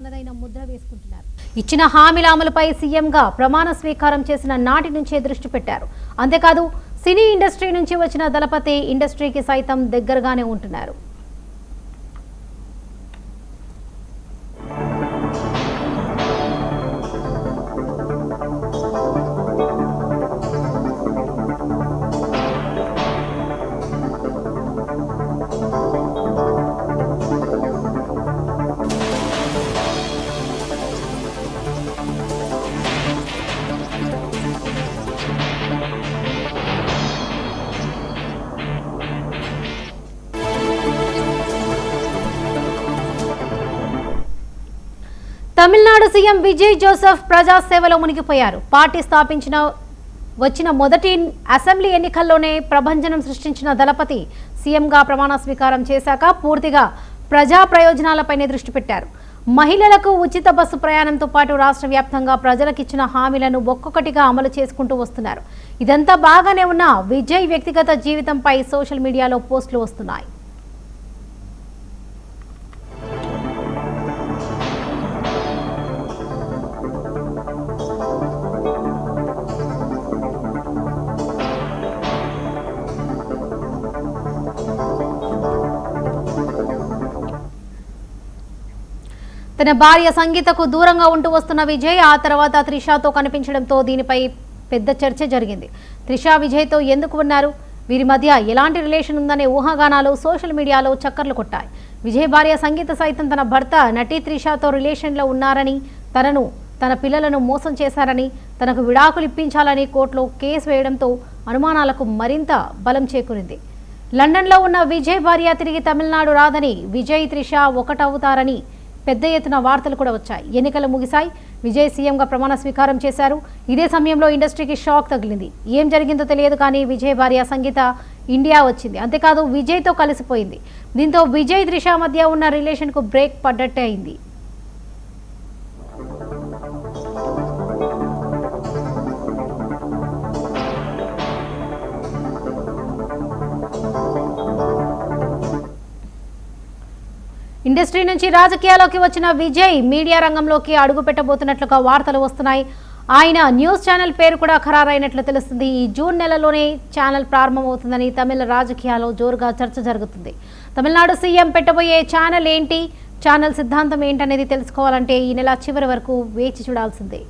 ముద్ర వేసుకుంటున్నారు. ఇచ్చిన హామీల అమలుపై సీఎంగా ప్రమాణ స్వీకారం చేసిన నాటి నుంచే దృష్టి పెట్టారు. అంతేకాదు సినీ ఇండస్ట్రీ నుంచి వచ్చిన దళపతి ఇండస్ట్రీకి సైతం దగ్గరగానే ఉంటున్నారు. తమిళనాడు సీఎం విజయ్ జోసెఫ్ ప్రజాసేవలో మునిగిపోయారు. పార్టీ వచ్చిన మొదటి అసెంబ్లీ ఎన్నికల్లోనే ప్రభంజనం సృష్టించిన దళపతి సీఎంగా ప్రమాణ స్వీకారం చేశాక పూర్తిగా ప్రజా ప్రయోజనాలపైనే దృష్టి పెట్టారు. మహిళలకు ఉచిత బస్సు ప్రయాణంతో పాటు రాష్ట్ర వ్యాప్తంగా ప్రజలకిచ్చిన హామీలను ఒక్కొక్కటిగా అమలు చేసుకుంటూ వస్తున్నారు. ఇదంతా బాగానే ఉన్న విజయ్ వ్యక్తిగత జీవితంపై సోషల్ మీడియాలో పోస్టులు వస్తున్నాయి. తన భార్య సంగీతకు దూరంగా ఉంటూ వస్తున్న విజయ్ ఆ తర్వాత త్రిషాతో కనిపించడంతో దీనిపై పెద్ద చర్చ జరిగింది. త్రిష విజయ్తో ఎందుకు ఉన్నారు, వీరి మధ్య ఎలాంటి రిలేషన్ ఉందనే ఊహాగానాలు సోషల్ మీడియాలో చక్కర్లు కొట్టాయి. విజయ్ భార్య సంగీత సైతం తన భర్త నటి త్రిషాతో రిలేషన్లో ఉన్నారని, తన పిల్లలను మోసం చేశారని, తనకు విడాకులు ఇప్పించాలని కోర్టులో కేసు వేయడంతో అనుమానాలకు మరింత బలం చేకూరింది. లండన్లో ఉన్న విజయ్ భార్య తిరిగి తమిళనాడు రాదని, విజయ్ త్రిష ఒకటవుతారని పెద్ద ఎత్తున వార్తలు కూడా వచ్చాయి. ఎన్నికలు ముగిశాయి. విజయ్ సీఎంగా ప్రమాణ స్వీకారం చేశారు. ఇదే సమయంలో ఇండస్ట్రీకి షాక్ తగిలింది. ఏం జరిగిందో తెలియదు కానీ విజయ్ భార్య సంగీత ఇండియా వచ్చింది. అంతేకాదు విజయ్తో కలిసిపోయింది. దీంతో విజయ్ త్రిష మధ్య ఉన్న రిలేషన్కు బ్రేక్ పడ్డట్టే అయింది. ఇండస్ట్రీ నుంచి రాజకీయాల్లోకి వచ్చిన విజయ్ మీడియా రంగంలోకి అడుగు పెట్టబోతున్నట్లుగా వార్తలు వస్తున్నాయి. ఆయన న్యూస్ ఛానల్ పేరు కూడా ఖరారైనట్లు తెలుస్తుంది. ఈ జూన్ నెలలోనే ఛానల్ ప్రారంభమవుతుందని తమిళ రాజకీయాల్లో జోరుగా చర్చ జరుగుతుంది. తమిళనాడు సీఎం పెట్టబోయే ఛానల్ ఏంటి, ఛానల్ సిద్ధాంతం ఏంటనేది తెలుసుకోవాలంటే ఈ నెల చివరి వరకు వేచి చూడాల్సిందే.